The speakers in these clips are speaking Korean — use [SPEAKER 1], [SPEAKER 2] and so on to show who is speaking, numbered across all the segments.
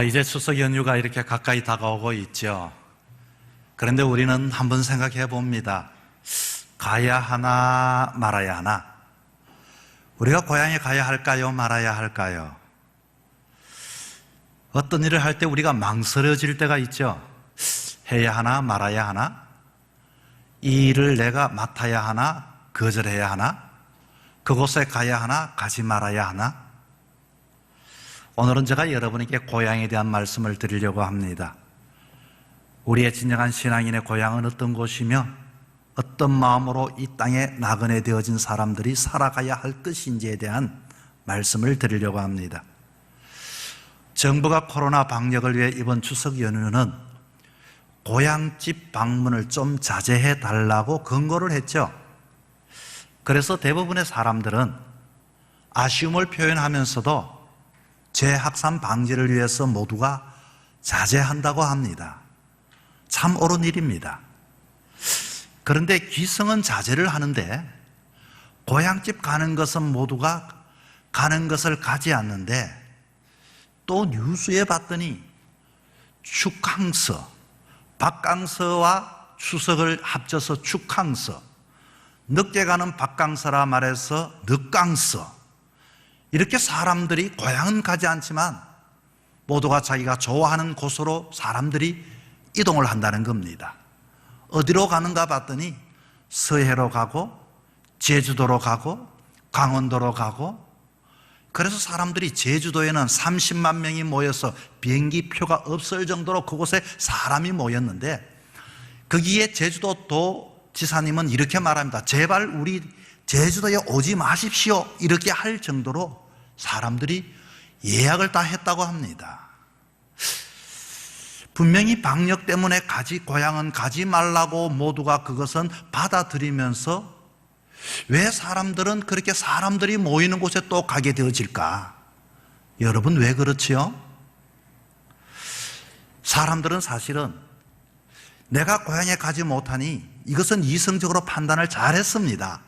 [SPEAKER 1] 이제 추석 연휴가 이렇게 가까이 다가오고 있죠. 그런데 우리는 한번 생각해 봅니다. 가야 하나 말아야 하나? 우리가 고향에 가야 할까요? 말아야 할까요? 어떤 일을 할 때 우리가 망설여질 때가 있죠. 해야 하나 말아야 하나? 이 일을 내가 맡아야 하나? 거절해야 하나? 그곳에 가야 하나? 가지 말아야 하나? 오늘은 제가 여러분에게 고향에 대한 말씀을 드리려고 합니다. 우리의 진정한 신앙인의 고향은 어떤 곳이며 어떤 마음으로 이 땅에 나그네 되어진 사람들이 살아가야 할 것인지에 대한 말씀을 드리려고 합니다. 정부가 코로나 방역을 위해 이번 추석 연휴는 고향집 방문을 좀 자제해 달라고 권고를 했죠. 그래서 대부분의 사람들은 아쉬움을 표현하면서도 재확산 방지를 위해서 모두가 자제한다고 합니다. 참 옳은 일입니다. 그런데 기성은 자제를 하는데 고향집 가는 것은 모두가 가는 것을 가지 않는데 또 뉴스에 봤더니 축항서, 박강서와 추석을 합쳐서 축항서, 늦게 가는 박강서라 말해서 늦강서, 이렇게 사람들이 고향은 가지 않지만 모두가 자기가 좋아하는 곳으로 사람들이 이동을 한다는 겁니다. 어디로 가는가 봤더니 서해로 가고 제주도로 가고 강원도로 가고, 그래서 사람들이 제주도에는 30만 명이 모여서 비행기 표가 없을 정도로 그곳에 사람이 모였는데, 거기에 제주도 지사님은 이렇게 말합니다. 제발 우리 제주도에 오지 마십시오, 이렇게 할 정도로 사람들이 예약을 다 했다고 합니다. 분명히 방역 때문에 고향은 가지 말라고 모두가 그것은 받아들이면서 왜 사람들은 그렇게 사람들이 모이는 곳에 또 가게 되어질까? 여러분, 왜 그렇지요? 사람들은 사실은 내가 고향에 가지 못하니 이것은 이성적으로 판단을 잘했습니다.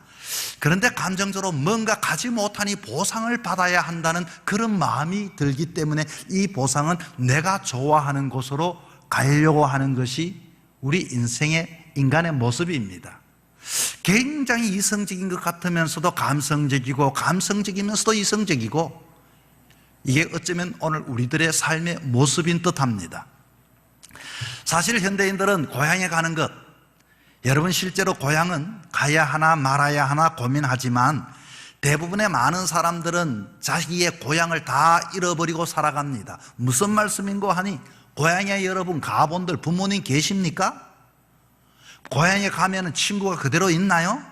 [SPEAKER 1] 그런데 감정적으로 뭔가 가지 못하니 보상을 받아야 한다는 그런 마음이 들기 때문에 이 보상은 내가 좋아하는 곳으로 가려고 하는 것이 우리 인생의 인간의 모습입니다. 굉장히 이성적인 것 같으면서도 감성적이고, 감성적이면서도 이성적이고, 이게 어쩌면 오늘 우리들의 삶의 모습인 듯합니다. 사실 현대인들은 고향에 가는 것, 여러분 실제로 고향은 가야 하나 말아야 하나 고민하지만 대부분의 많은 사람들은 자기의 고향을 다 잃어버리고 살아갑니다. 무슨 말씀인고 하니, 고향에 여러분 가본들 부모님 계십니까? 고향에 가면 친구가 그대로 있나요?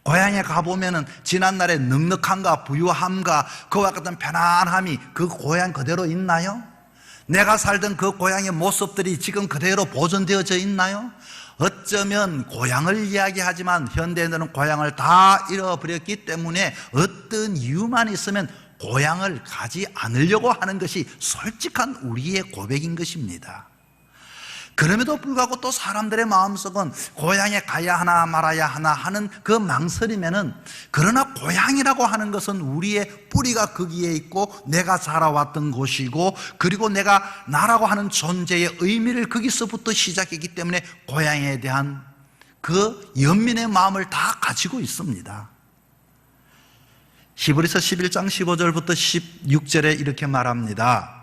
[SPEAKER 1] 고향에 가보면 지난날의 넉넉함과 부유함과 그와 같은 편안함이 그 고향 그대로 있나요? 내가 살던 그 고향의 모습들이 지금 그대로 보존되어져 있나요? 어쩌면 고향을 이야기하지만 현대인들은 고향을 다 잃어버렸기 때문에 어떤 이유만 있으면 고향을 가지 않으려고 하는 것이 솔직한 우리의 고백인 것입니다. 그럼에도 불구하고 또 사람들의 마음속은 고향에 가야 하나 말아야 하나 하는 그 망설이면은, 그러나 고향이라고 하는 것은 우리의 뿌리가 거기에 있고 내가 자라왔던 곳이고, 그리고 내가 나라고 하는 존재의 의미를 거기서부터 시작했기 때문에 고향에 대한 그 연민의 마음을 다 가지고 있습니다. 히브리서 11장 15절부터 16절에 이렇게 말합니다.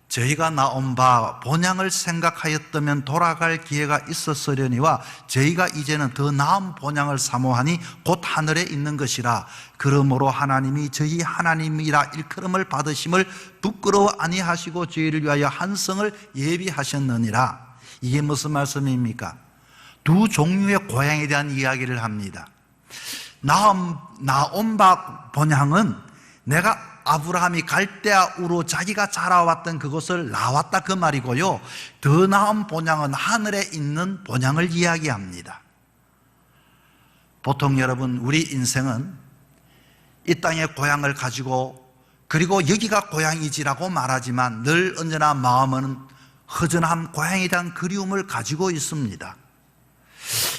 [SPEAKER 1] 저희가 나온 바 본향을 생각하였다면 돌아갈 기회가 있었으려니와 저희가 이제는 더 나은 본향을 사모하니 곧 하늘에 있는 것이라. 그러므로 하나님이 저희 하나님이라 일컬음을 받으심을 부끄러워 아니하시고 저희를 위하여 한 성을 예비하셨느니라. 이게 무슨 말씀입니까? 두 종류의 고향에 대한 이야기를 합니다. 나온 바 본향은 내가 아브라함이 갈대아 우로 자기가 자라왔던 그곳을 나왔다, 그 말이고요. 더 나은 본향은 하늘에 있는 본향을 이야기합니다. 보통 여러분, 우리 인생은 이 땅의 고향을 가지고, 그리고 여기가 고향이지라고 말하지만 늘 언제나 마음은 허전함, 고향에 대한 그리움을 가지고 있습니다.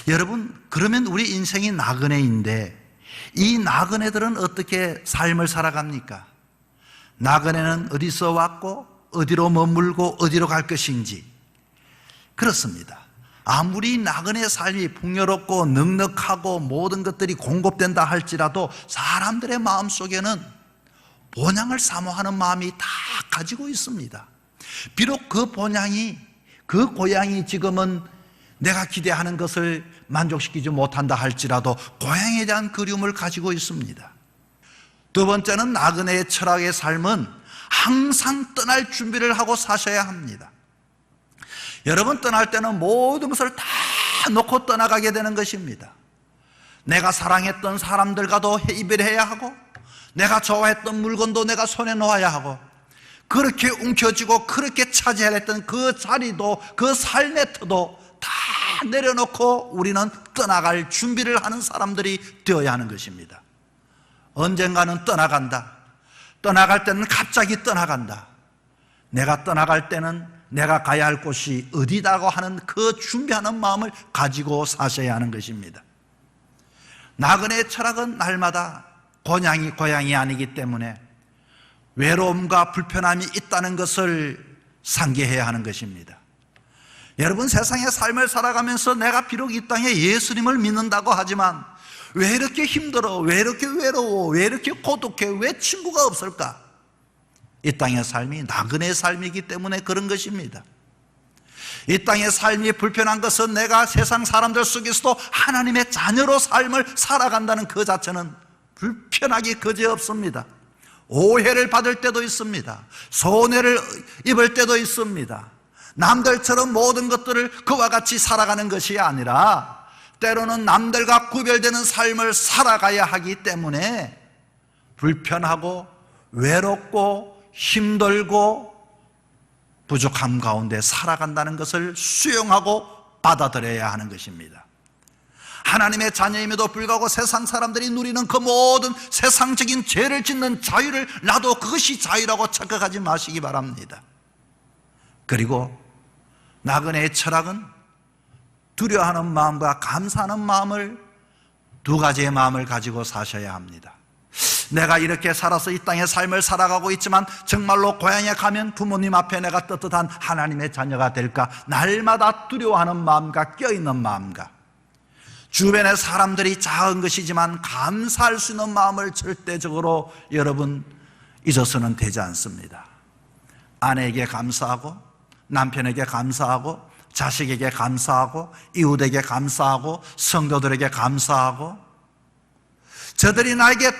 [SPEAKER 1] 여러분, 그러면 우리 인생이 나그네인데 이 나그네들은 어떻게 삶을 살아갑니까? 나그네는 어디서 왔고 어디로 머물고 어디로 갈 것인지. 그렇습니다. 아무리 나그네 삶이 풍요롭고 넉넉하고 모든 것들이 공급된다 할지라도 사람들의 마음속에는 본향을 사모하는 마음이 다 가지고 있습니다. 비록 그 본향이, 그 고향이 지금은 내가 기대하는 것을 만족시키지 못한다 할지라도 고향에 대한 그리움을 가지고 있습니다. 두 번째는 나그네의 철학의 삶은 항상 떠날 준비를 하고 사셔야 합니다. 여러분, 떠날 때는 모든 것을 다 놓고 떠나가게 되는 것입니다. 내가 사랑했던 사람들과도 이별해야 하고, 내가 좋아했던 물건도 내가 손에 놓아야 하고, 그렇게 움켜쥐고 그렇게 차지해야 했던 그 자리도, 그 삶의 터도 다 내려놓고 우리는 떠나갈 준비를 하는 사람들이 되어야 하는 것입니다. 언젠가는 떠나간다. 떠나갈 때는 갑자기 떠나간다. 내가 떠나갈 때는 내가 가야 할 곳이 어디다고 하는 그 준비하는 마음을 가지고 사셔야 하는 것입니다. 나그네의 철학은 날마다 고향이 아니기 때문에 외로움과 불편함이 있다는 것을 상기해야 하는 것입니다. 여러분, 세상의 삶을 살아가면서 내가 비록 이 땅에 예수님을 믿는다고 하지만 왜 이렇게 힘들어? 왜 이렇게 외로워? 왜 이렇게 고독해? 왜 친구가 없을까? 이 땅의 삶이 나그네의 삶이기 때문에 그런 것입니다. 이 땅의 삶이 불편한 것은 내가 세상 사람들 속에서도 하나님의 자녀로 삶을 살아간다는 그 자체는 불편하기 그지없습니다. 오해를 받을 때도 있습니다. 손해를 입을 때도 있습니다. 남들처럼 모든 것들을 그와 같이 살아가는 것이 아니라 때로는 남들과 구별되는 삶을 살아가야 하기 때문에 불편하고 외롭고 힘들고 부족함 가운데 살아간다는 것을 수용하고 받아들여야 하는 것입니다. 하나님의 자녀임에도 불구하고 세상 사람들이 누리는 그 모든 세상적인 죄를 짓는 자유를 나도 그것이 자유라고 착각하지 마시기 바랍니다. 그리고 나그네의 철학은 두려워하는 마음과 감사하는 마음을, 두 가지의 마음을 가지고 사셔야 합니다. 내가 이렇게 살아서 이 땅의 삶을 살아가고 있지만 정말로 고향에 가면 부모님 앞에 내가 떳떳한 하나님의 자녀가 될까? 날마다 두려워하는 마음과 껴있는 마음과 주변의 사람들이 작은 것이지만 감사할 수 있는 마음을 절대적으로 여러분 잊어서는 되지 않습니다. 아내에게 감사하고, 남편에게 감사하고, 자식에게 감사하고, 이웃에게 감사하고, 성도들에게 감사하고, 저들이 나에게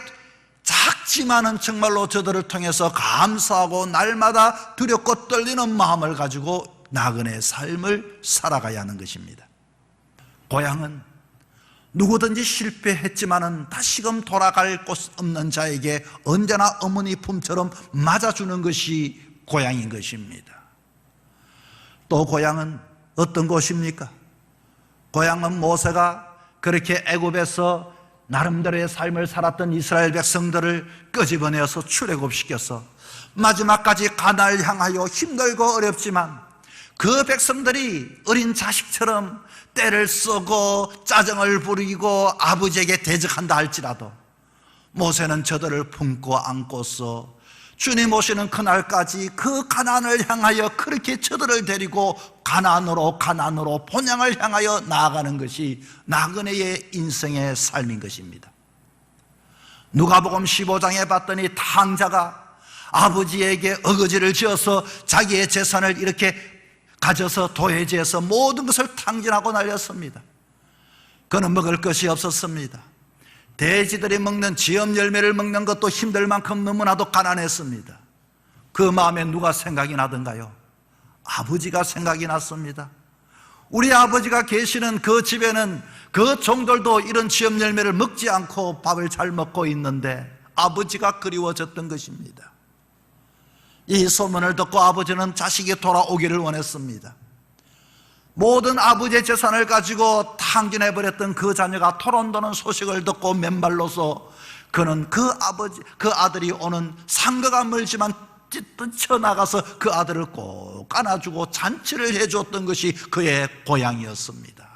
[SPEAKER 1] 작지만은 정말로 저들을 통해서 감사하고 날마다 두렵고 떨리는 마음을 가지고 나그네의 삶을 살아가야 하는 것입니다. 고향은 누구든지 실패했지만은 다시금 돌아갈 곳 없는 자에게 언제나 어머니 품처럼 맞아주는 것이 고향인 것입니다. 또 고향은 어떤 곳입니까? 고향은 모세가 그렇게 애굽에서 나름대로의 삶을 살았던 이스라엘 백성들을 끄집어내어서 출애굽시켜서 마지막까지 가나안을 향하여 힘들고 어렵지만 그 백성들이 어린 자식처럼 떼를 쏘고 짜증을 부리고 아버지에게 대적한다 할지라도 모세는 저들을 품고 안고서 주님 오시는 그날까지 그 가나안을 향하여 그렇게 저들을 데리고 가나안으로 본향을 향하여 나아가는 것이 나그네의 인생의 삶인 것입니다. 누가복음 15장에 봤더니 탕자가 아버지에게 어거지를 지어서 자기의 재산을 이렇게 가져서 도회지에서 모든 것을 탕진하고 날렸습니다. 그는 먹을 것이 없었습니다. 돼지들이 먹는 지엄 열매를 먹는 것도 힘들 만큼 너무나도 가난했습니다. 그 마음에 누가 생각이 나던가요? 아버지가 생각이 났습니다. 우리 아버지가 계시는 그 집에는 그 종들도 이런 지엄 열매를 먹지 않고 밥을 잘 먹고 있는데 아버지가 그리워졌던 것입니다. 이 소문을 듣고 아버지는 자식이 돌아오기를 원했습니다. 모든 아버지의 재산을 가지고 탕진해버렸던 그 자녀가 토론도는 소식을 듣고 맨발로서 그는 그 아들이 오는 상거가 멀지만 뛰쳐나가서 그 아들을 꼭 안아주고 잔치를 해줬던 것이 그의 고향이었습니다.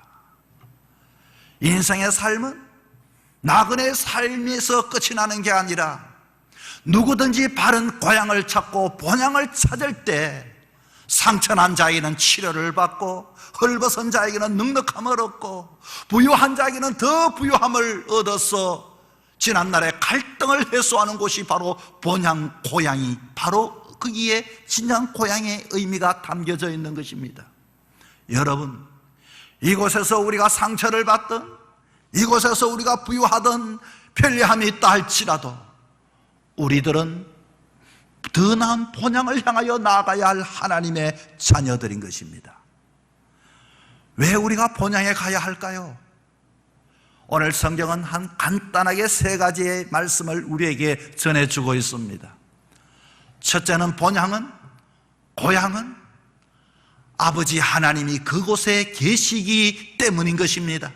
[SPEAKER 1] 인생의 삶은 나그네의 삶에서 끝이 나는 게 아니라 누구든지 바른 고향을 찾고 본향을 찾을 때 상처난 자에게는 치료를 받고 헐벗은 자에게는 넉넉함을 얻고 부유한 자에게는 더 부유함을 얻어서 지난날의 갈등을 해소하는 곳이 바로 본향, 고향이 바로 거기에 진정 고향의 의미가 담겨져 있는 것입니다. 여러분, 이곳에서 우리가 상처를 받든 이곳에서 우리가 부유하든 편리함이 있다 할지라도 우리들은 더 나은 본향을 향하여 나아가야 할 하나님의 자녀들인 것입니다. 왜 우리가 본향에 가야 할까요? 오늘 성경은 한 간단하게 세 가지의 말씀을 우리에게 전해주고 있습니다. 첫째는 본향은, 고향은 아버지 하나님이 그곳에 계시기 때문인 것입니다.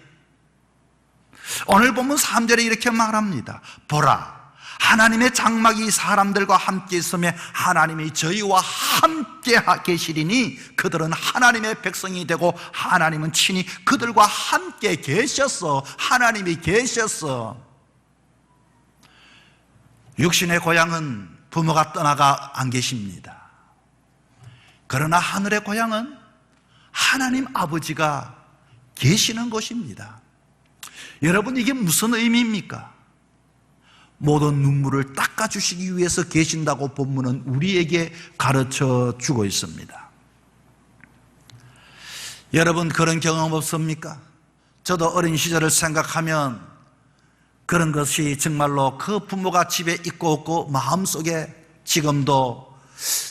[SPEAKER 1] 오늘 본문 3절에 이렇게 말합니다. 보라, 하나님의 장막이 사람들과 함께 있으며 하나님이 저희와 함께 계시리니 그들은 하나님의 백성이 되고 하나님은 친히 그들과 함께 계셨어. 하나님이 계셨어. 육신의 고향은 부모가 떠나가 안 계십니다. 그러나 하늘의 고향은 하나님 아버지가 계시는 곳입니다. 여러분, 이게 무슨 의미입니까? 모든 눈물을 닦아주시기 위해서 계신다고 본문은 우리에게 가르쳐 주고 있습니다. 여러분, 그런 경험 없습니까? 저도 어린 시절을 생각하면 그런 것이 정말로 그 부모가 집에 있고 없고 마음속에 지금도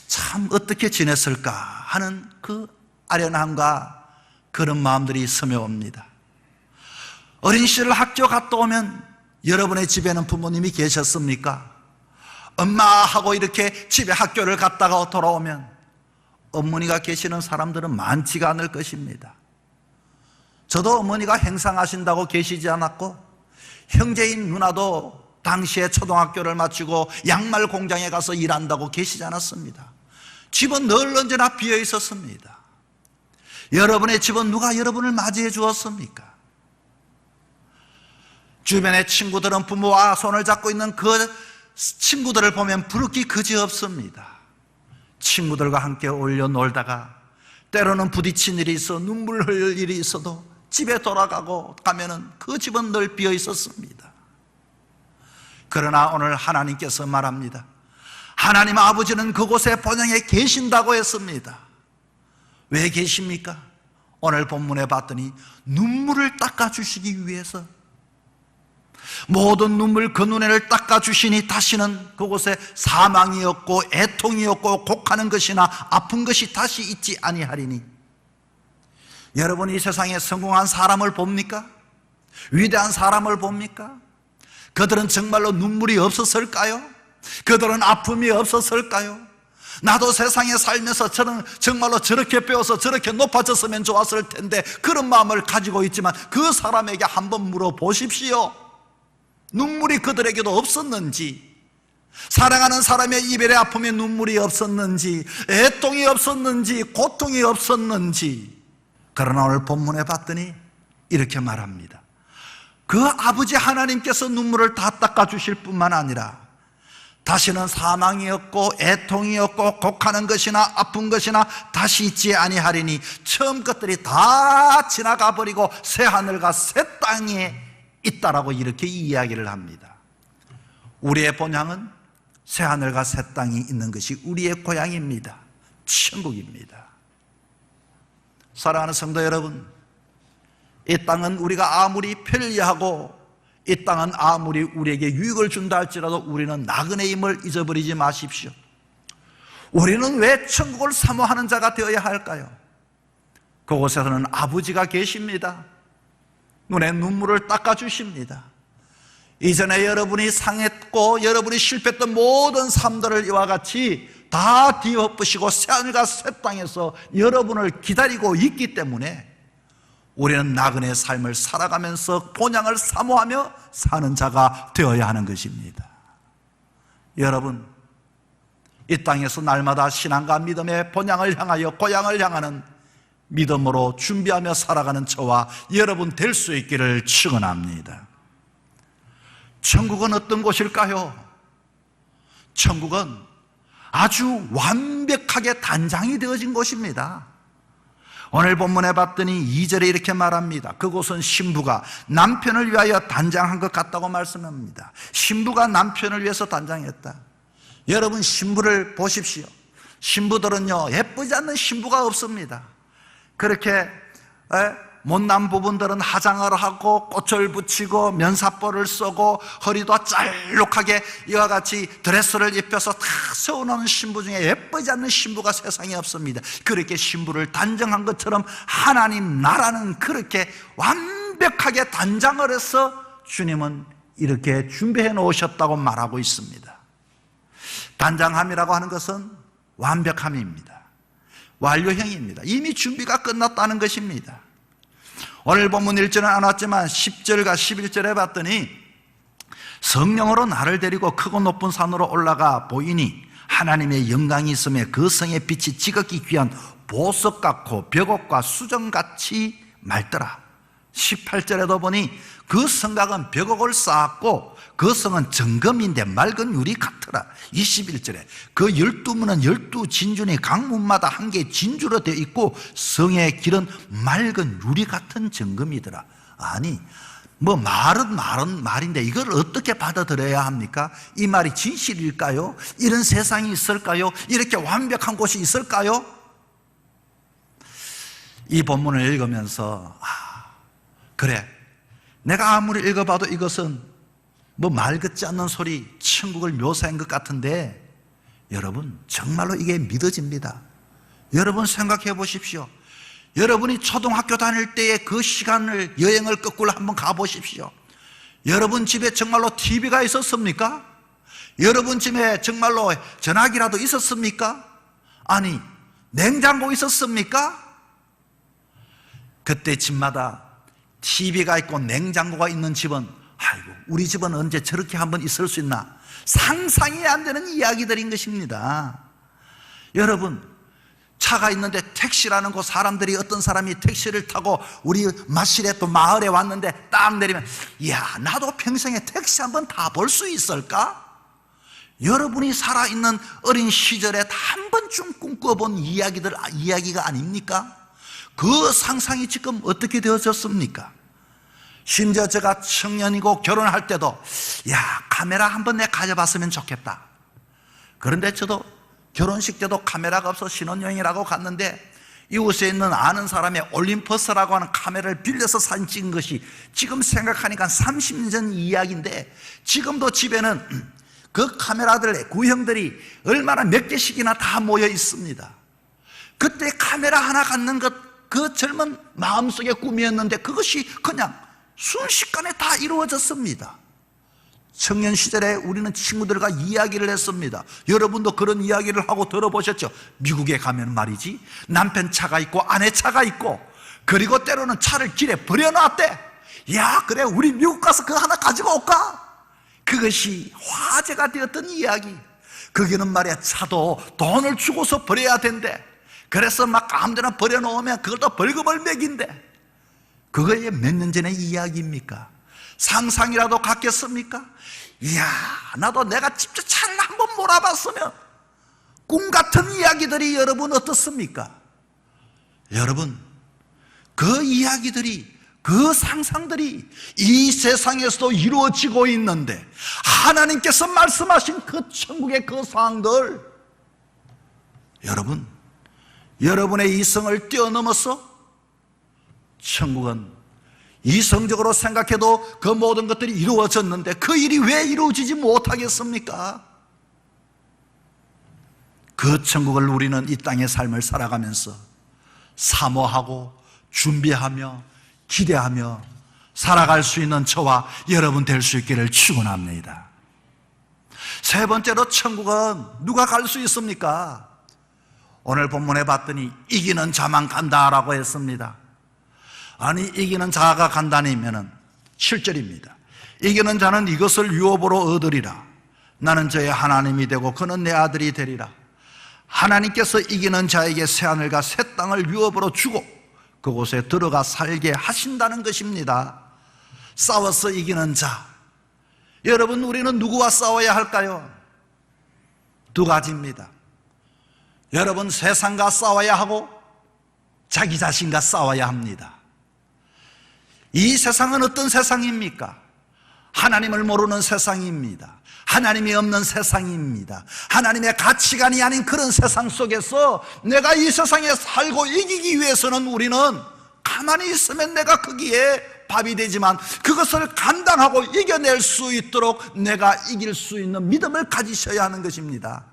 [SPEAKER 1] 참 어떻게 지냈을까 하는 그 아련함과 그런 마음들이 스며옵니다. 어린 시절 학교 갔다 오면 여러분의 집에는 부모님이 계셨습니까? 엄마 하고 이렇게 집에 학교를 갔다가 돌아오면 어머니가 계시는 사람들은 많지가 않을 것입니다. 저도 어머니가 행상하신다고 계시지 않았고 형제인 누나도 당시에 초등학교를 마치고 양말 공장에 가서 일한다고 계시지 않았습니다. 집은 늘 언제나 비어 있었습니다. 여러분의 집은 누가 여러분을 맞이해 주었습니까? 주변의 친구들은 부모와 손을 잡고 있는 그 친구들을 보면 부르기 그지없습니다. 친구들과 함께 어울려 놀다가 때로는 부딪힌 일이 있어 눈물 흘릴 일이 있어도 집에 돌아가고 가면은 그 집은 늘 비어 있었습니다. 그러나 오늘 하나님께서 말합니다. 하나님 아버지는 그곳에 본향에 계신다고 했습니다. 왜 계십니까? 오늘 본문에 봤더니 눈물을 닦아주시기 위해서 모든 눈물 그 눈에를 닦아주시니 다시는 그곳에 사망이 없고 애통이 없고 곡하는 것이나 아픈 것이 다시 있지 아니하리니. 여러분, 이 세상에 성공한 사람을 봅니까? 위대한 사람을 봅니까? 그들은 정말로 눈물이 없었을까요? 그들은 아픔이 없었을까요? 나도 세상에 살면서 저는 정말로 저렇게 배워서 저렇게 높아졌으면 좋았을 텐데 그런 마음을 가지고 있지만 그 사람에게 한번 물어보십시오. 눈물이 그들에게도 없었는지, 사랑하는 사람의 이별의 아픔에 눈물이 없었는지, 애통이 없었는지, 고통이 없었는지. 그러나 오늘 본문에 봤더니 이렇게 말합니다. 그 아버지 하나님께서 눈물을 다 닦아주실 뿐만 아니라 다시는 사망이 없고 애통이 없고 곡하는 것이나 아픈 것이나 다시 있지 아니하리니 처음 것들이 다 지나가 버리고 새 하늘과 새 땅에 있다라고 이렇게 이야기를 합니다. 우리의 본향은 새 하늘과 새 땅이 있는 것이 우리의 고향입니다. 천국입니다. 사랑하는 성도 여러분, 이 땅은 우리가 아무리 편리하고 이 땅은 아무리 우리에게 유익을 준다 할지라도 우리는 나그네임을 잊어버리지 마십시오. 우리는 왜 천국을 사모하는 자가 되어야 할까요? 그곳에서는 아버지가 계십니다. 눈에 눈물을 닦아주십니다. 이전에 여러분이 상했고 여러분이 실패했던 모든 삶들을 이와 같이 다 뒤엎으시고 새하늘과 새 땅에서 여러분을 기다리고 있기 때문에 우리는 나그네의 삶을 살아가면서 본향을 사모하며 사는 자가 되어야 하는 것입니다. 여러분, 이 땅에서 날마다 신앙과 믿음의 본향을 향하여 고향을 향하는 믿음으로 준비하며 살아가는 저와 여러분 될 수 있기를 축원합니다. 천국은 어떤 곳일까요? 천국은 아주 완벽하게 단장이 되어진 곳입니다. 오늘 본문에 봤더니 2절에 이렇게 말합니다. 그곳은 신부가 남편을 위하여 단장한 것 같다고 말씀합니다. 신부가 남편을 위해서 단장했다. 여러분, 신부를 보십시오. 신부들은요, 예쁘지 않는 신부가 없습니다. 그렇게 못난 부분들은 화장을 하고 꽃을 붙이고 면사포를 쓰고 허리도 짤룩하게 이와 같이 드레스를 입혀서 다 세워놓은 신부 중에 예쁘지 않는 신부가 세상에 없습니다. 그렇게 신부를 단정한 것처럼 하나님 나라는 그렇게 완벽하게 단장을 해서 주님은 이렇게 준비해 놓으셨다고 말하고 있습니다. 단장함이라고 하는 것은 완벽함입니다. 완료형입니다. 이미 준비가 끝났다는 것입니다. 오늘 본문 1절은 안 왔지만 10절과 11절에 봤더니 성령으로 나를 데리고 크고 높은 산으로 올라가 보이니 하나님의 영광이 있음에 그 성의 빛이 지극히 귀한 보석 같고 벽옥과 수정같이 맑더라. 18절에도 보니 그 성곽은 벽옥을 쌓았고 그 성은 정금인데 맑은 유리 같더라. 21절에 그 12문은 12진주니 각 문마다 한 개의 진주로 되어 있고 성의 길은 맑은 유리 같은 정금이더라. 아니, 말은 말인데 이걸 어떻게 받아들여야 합니까? 이 말이 진실일까요? 이런 세상이 있을까요? 이렇게 완벽한 곳이 있을까요? 이 본문을 읽으면서 그래, 내가 아무리 읽어봐도 이것은 말 같지 않는 소리, 천국을 묘사한 것 같은데 여러분, 정말로 이게 믿어집니다. 여러분 생각해 보십시오. 여러분이 초등학교 다닐 때의 그 시간을, 여행을 거꾸로 한번 가보십시오. 여러분 집에 정말로 TV가 있었습니까? 여러분 집에 정말로 전화기라도 있었습니까? 아니, 냉장고 있었습니까? 그때 집마다 TV가 있고 냉장고가 있는 집은, 아이고, 우리 집은 언제 저렇게 한번 있을 수 있나? 상상이 안 되는 이야기들인 것입니다. 여러분, 차가 있는데 택시라는 곳, 사람들이, 어떤 사람이 택시를 타고 우리 마실에 또 마을에 왔는데 딱 내리면, 이야, 나도 평생에 택시 한번 타볼 수 있을까? 여러분이 살아있는 어린 시절에 한 번쯤 꿈꿔본 이야기가 아닙니까? 그 상상이 지금 어떻게 되어졌습니까? 심지어 제가 청년이고 결혼할 때도, 야, 카메라 한번 내가 가져봤으면 좋겠다. 그런데 저도 결혼식 때도 카메라가 없어 신혼여행이라고 갔는데 이곳에 있는 아는 사람의 올림퍼스라고 하는 카메라를 빌려서 사진 찍은 것이 지금 생각하니까 30년 전 이야기인데, 지금도 집에는 그 카메라들의 구형들이 얼마나 몇 개씩이나 다 모여 있습니다. 그때 카메라 하나 갖는 것, 그 젊은 마음속의 꿈이었는데 그것이 그냥 순식간에 다 이루어졌습니다. 청년 시절에 우리는 친구들과 이야기를 했습니다. 여러분도 그런 이야기를 하고 들어보셨죠? 미국에 가면 말이지, 남편 차가 있고 아내 차가 있고, 그리고 때로는 차를 길에 버려놨대. 야, 그래, 우리 미국 가서 그거 하나 가지고 올까? 그것이 화제가 되었던 이야기. 거기는 말이야, 차도 돈을 주고서 버려야 된대. 그래서 막 아무데나 버려놓으면 그것도 벌금을 매긴대. 그거에 몇 년 전의 이야기입니까? 상상이라도 같겠습니까? 이야, 나도 내가 직접 차를 한번 몰아봤으면. 꿈 같은 이야기들이 여러분 어떻습니까? 여러분, 그 이야기들이, 그 상상들이 이 세상에서도 이루어지고 있는데, 하나님께서 말씀하신 그 천국의 그 상황들, 여러분, 여러분의 이성을 뛰어넘어서 천국은 이성적으로 생각해도 그 모든 것들이 이루어졌는데 그 일이 왜 이루어지지 못하겠습니까? 그 천국을 우리는 이 땅의 삶을 살아가면서 사모하고 준비하며 기대하며 살아갈 수 있는 저와 여러분 될 수 있기를 축원합니다. 세 번째로, 천국은 누가 갈 수 있습니까? 오늘 본문에 봤더니 이기는 자만 간다라고 했습니다. 아니, 이기는 자가 간다니면은 7절입니다. 이기는 자는 이것을 유업으로 얻으리라. 나는 저의 하나님이 되고 그는 내 아들이 되리라. 하나님께서 이기는 자에게 새하늘과 새 땅을 유업으로 주고 그곳에 들어가 살게 하신다는 것입니다. 싸워서 이기는 자. 여러분, 우리는 누구와 싸워야 할까요? 두 가지입니다. 여러분, 세상과 싸워야 하고 자기 자신과 싸워야 합니다. 이 세상은 어떤 세상입니까? 하나님을 모르는 세상입니다. 하나님이 없는 세상입니다. 하나님의 가치관이 아닌 그런 세상 속에서 내가 이 세상에 살고 이기기 위해서는 우리는 가만히 있으면 내가 거기에 밥이 되지만 그것을 감당하고 이겨낼 수 있도록 내가 이길 수 있는 믿음을 가지셔야 하는 것입니다.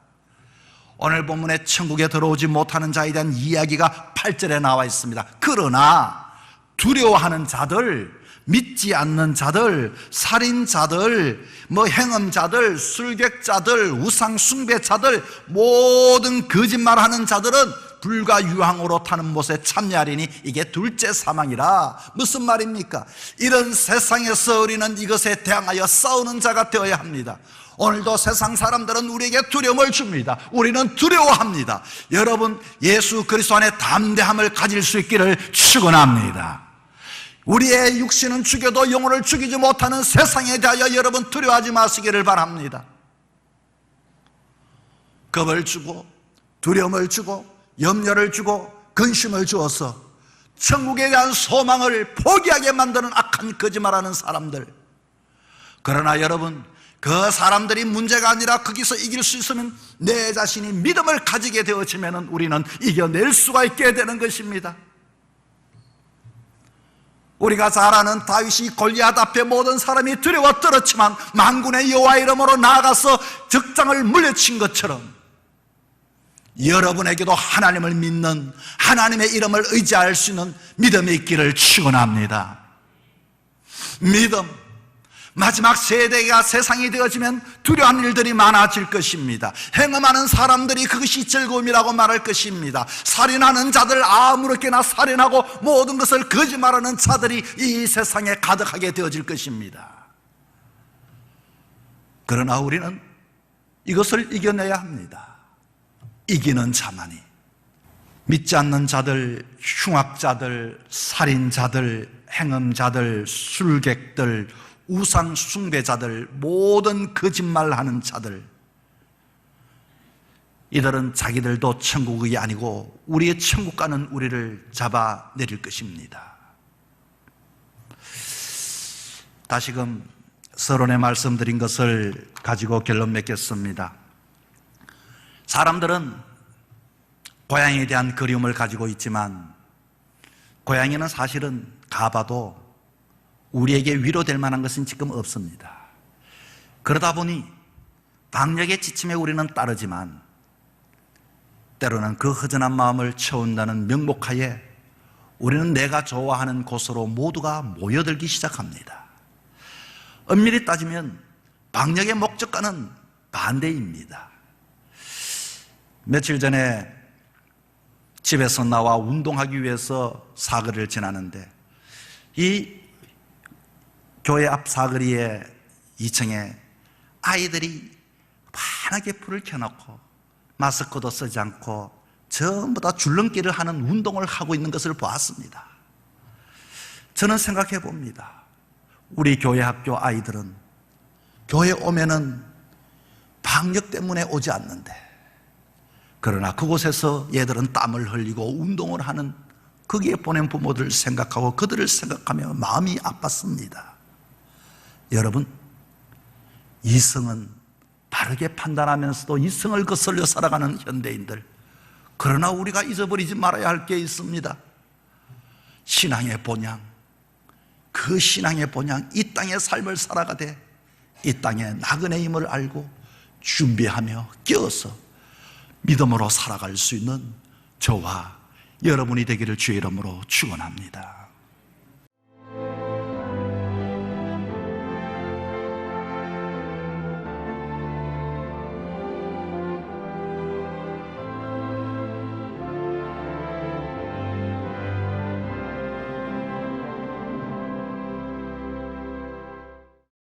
[SPEAKER 1] 오늘 본문에 천국에 들어오지 못하는 자에 대한 이야기가 8절에 나와 있습니다. 그러나 두려워하는 자들, 믿지 않는 자들, 살인자들, 행음자들, 술객자들, 우상숭배자들, 모든 거짓말하는 자들은 불과 유황으로 타는 못에 참여하리니 이게 둘째 사망이라. 무슨 말입니까? 이런 세상에서 우리는 이것에 대항하여 싸우는 자가 되어야 합니다. 오늘도 세상 사람들은 우리에게 두려움을 줍니다. 우리는 두려워합니다. 여러분, 예수 그리스도 안에 담대함을 가질 수 있기를 축원합니다. 우리의 육신은 죽여도 영혼을 죽이지 못하는 세상에 대하여 여러분 두려워하지 마시기를 바랍니다. 겁을 주고 두려움을 주고 염려를 주고 근심을 주어서 천국에 대한 소망을 포기하게 만드는 악한 거짓말하는 사람들. 그러나 여러분, 그 사람들이 문제가 아니라 거기서 이길 수 있으면 내 자신이 믿음을 가지게 되어지면 우리는 이겨낼 수가 있게 되는 것입니다. 우리가 잘 아는 다윗이 골리앗 앞에 모든 사람이 두려워 떨었지만 만군의 여호와 이름으로 나아가서 적장을 물리친 것처럼 여러분에게도 하나님을 믿는, 하나님의 이름을 의지할 수 있는 믿음이 있기를 축원합니다. 믿음, 마지막 세대가 세상이 되어지면 두려운 일들이 많아질 것입니다. 행음하는 사람들이 그것이 즐거움이라고 말할 것입니다. 살인하는 자들, 아무렇게나 살인하고 모든 것을 거짓말하는 자들이 이 세상에 가득하게 되어질 것입니다. 그러나 우리는 이것을 이겨내야 합니다. 이기는 자만이. 믿지 않는 자들, 흉악자들, 살인자들, 행음자들, 술객들, 우상 숭배자들, 모든 거짓말하는 자들, 이들은 자기들도 천국이 아니고 우리의 천국 가는 우리를 잡아내릴 것입니다. 다시금 서론에 말씀드린 것을 가지고 결론 맺겠습니다. 사람들은 고양이에 대한 그리움을 가지고 있지만 고양이는 사실은 가봐도 우리에게 위로될 만한 것은 지금 없습니다. 그러다 보니 방역에 지침에 우리는 따르지만 때로는 그 허전한 마음을 채운다는 명목하에 우리는 내가 좋아하는 곳으로 모두가 모여들기 시작합니다. 엄밀히 따지면 방역의 목적과는 반대입니다. 며칠 전에 집에서 나와 운동하기 위해서 사거리를 지나는데 이 교회 앞 사거리에 2층에 아이들이 환하게 불을 켜놓고 마스크도 쓰지 않고 전부 다 줄넘기를 하는 운동을 하고 있는 것을 보았습니다. 저는 생각해 봅니다. 우리 교회 학교 아이들은 교회 오면은 방역 때문에 오지 않는데, 그러나 그곳에서 얘들은 땀을 흘리고 운동을 하는 거기에 보낸 부모들을 생각하고 그들을 생각하며 마음이 아팠습니다. 여러분, 이성은 바르게 판단하면서도 이성을 거슬려 살아가는 현대인들, 그러나 우리가 잊어버리지 말아야 할 게 있습니다. 신앙의 본향, 그 신앙의 본향, 이 땅의 삶을 살아가되 이 땅의 나그네의 힘을 알고 준비하며 끼어서 믿음으로 살아갈 수 있는 저와 여러분이 되기를 주의 이름으로 축원합니다.